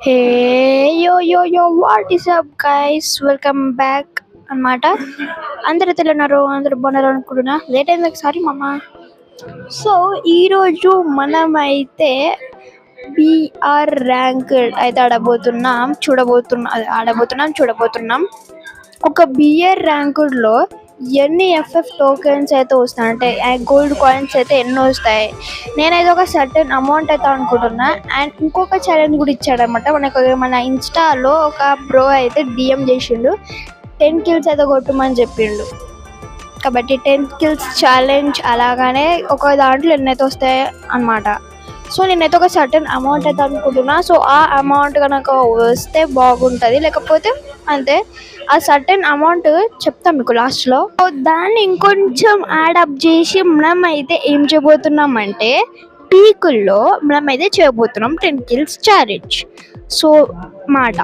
Hey what is up guys, welcome back అన్నమాట. అందరూ తెలున్నారు, అందరూ బాగున్నారు అనుకుంటున్నా. లేట్ అయింది ఒకసారి మమ్మ. సో ఈరోజు మనమైతే బిఆర్ ర్యాంక్ అయితే చూడబోతున్నాం. ఒక బిఆర్ ర్యాంకుడ్ లో ఎన్ని ఎఫ్ఎఫ్ టోకెన్స్ అయితే వస్తాయి అంటే గోల్డ్ కాయిన్స్ అయితే ఎన్ని వస్తాయి. నేనైతే ఒక సర్టెన్ అమౌంట్ అయితే అనుకుంటున్నా. అండ్ ఇంకొక ఛాలెంజ్ కూడా ఇచ్చాడనమాట మన ఇన్స్టాలో. ఒక బ్రో అయితే డిఎం చేసిండు, 10 kills అయితే కొట్టమని చెప్పిండు. కాబట్టి 10 kills ఛాలెంజ్ అలాగానే ఒక దాంట్లో ఎన్నైతే వస్తాయి అన్నమాట. సో నేనైతే ఒక సర్టెన్ అమౌంట్ అయితే అనుకుంటున్నా. సో ఆ అమౌంట్ కనుక వస్తే బాగుంటుంది, లేకపోతే అంతే. ఆ సర్టెన్ అమౌంట్ చెప్తాం మీకు లాస్ట్లో. దాన్ని ఇంకొంచెం యాడప్ చేసి మనం అయితే ఏం చేయబోతున్నామంటే పీకుల్లో మనం అయితే చేయబోతున్నాం 10 kills ఛాలెంజ్. సో మాట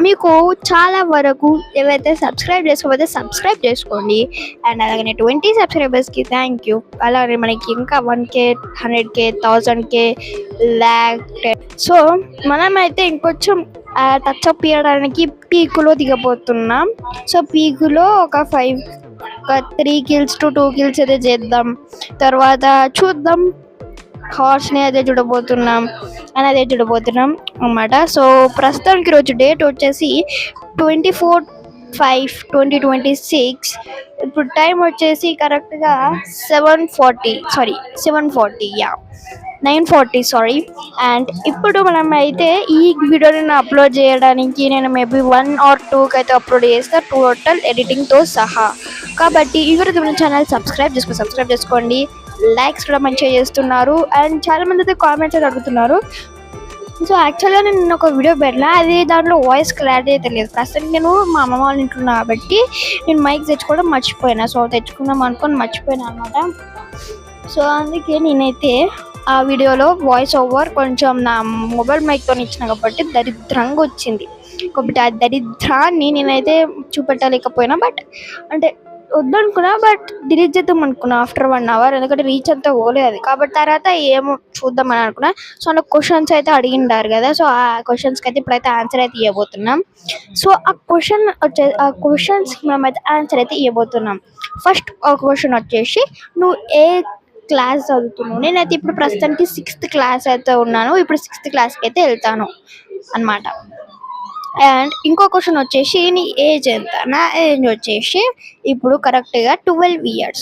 మీకు చాలా వరకు ఏవైతే సబ్స్క్రైబ్ చేసుకోకపోతే సబ్స్క్రైబ్ చేసుకోండి. అండ్ అలాగే 20 సబ్స్క్రైబర్స్కి థ్యాంక్ యూ. అలాగే మనకి ఇంకా 1K 100K 1000K lakh. So మనమైతే ఇంకొంచెం టచ్ అప్ చేయడానికి పీకులో దిగబోతున్నాం. సో పీకులో ఒక 3 kills to 2 kills అయితే చేద్దాం. తర్వాత చూద్దాం, హార్స్ని అయితే చూడబోతున్నాం అన్నమాట. సో ప్రస్తుతానికి రోజు డేట్ వచ్చేసి 24/5/2026. ఇప్పుడు టైం వచ్చేసి కరెక్ట్గా 9:40 అండ్ ఇప్పుడు మనం అయితే ఈ వీడియోని అప్లోడ్ చేయడానికి నేను మేబీ 1 or 2కి అయితే అప్లోడ్ చేస్తా, టోటల్ ఎడిటింగ్తో సహా. కాబట్టి ఈరోజు మన ఛానల్ సబ్స్క్రైబ్ చేసుకోండి. లైక్స్ కూడా మంచిగా చేస్తున్నారు. అండ్ చాలా మంది అయితే కామెంట్స్ అయితే అడుగుతున్నారు. సో యాక్చువల్గా నేను ఒక వీడియో పెట్టినా, అది దాంట్లో వాయిస్ క్లారిటీ అయితే లేదు. ప్రస్తుతం నేను మా అమ్మ వాళ్ళ ఇంట్లో కాబట్టి నేను మైక్ తెచ్చుకోవడం మర్చిపోయినా. సో తెచ్చుకుందాం అనుకొని మర్చిపోయినా అనమాట. సో అందుకే నేనైతే ఆ వీడియోలో వాయిస్ ఓవర్ కొంచెం నా మొబైల్ మైక్తో ఇచ్చిన కాబట్టి దరిద్రంగా వచ్చింది. కాబట్టి ఆ దరిద్రాన్ని నేనైతే చూపెట్టలేకపోయినా, బట్ అంటే వద్దనుకున్నా, బట్ డిలీట్ చేద్దాం అనుకున్నా ఆఫ్టర్ 1 hour. ఎందుకంటే రీచ్ అంతా పోలేదు కాబట్టి తర్వాత ఏమో చూద్దామని అనుకున్నా. సో నాకు క్వశ్చన్స్ అయితే అడిగిండారు కదా, సో ఆ క్వశ్చన్స్కి అయితే ఇప్పుడైతే ఆన్సర్ అయితే ఇవ్వబోతున్నాం. సో ఆ క్వశ్చన్స్కి మేమైతే ఆన్సర్ అయితే ఇవ్వబోతున్నాం. ఫస్ట్ ఒక క్వశ్చన్ వచ్చేసి, నువ్వు ఏ క్లాస్ చదువుతున్నావు? నేనైతే ఇప్పుడు ప్రస్తుతానికి 6th class అయితే ఉన్నాను. ఇప్పుడు 6th classకి అయితే వెళ్తాను అన్నమాట. అండ్ ఇంకో క్వశ్చన్ వచ్చేసి, నీ ఏజ్ ఎంత? నా ఏజ్ వచ్చేసి ఇప్పుడు కరెక్ట్గా 12 years.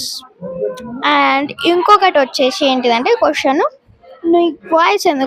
అండ్ ఇంకొకటి వచ్చేసి ఏంటిదంటే క్వశ్చన్, నీ వాయిస్ ఎందుకు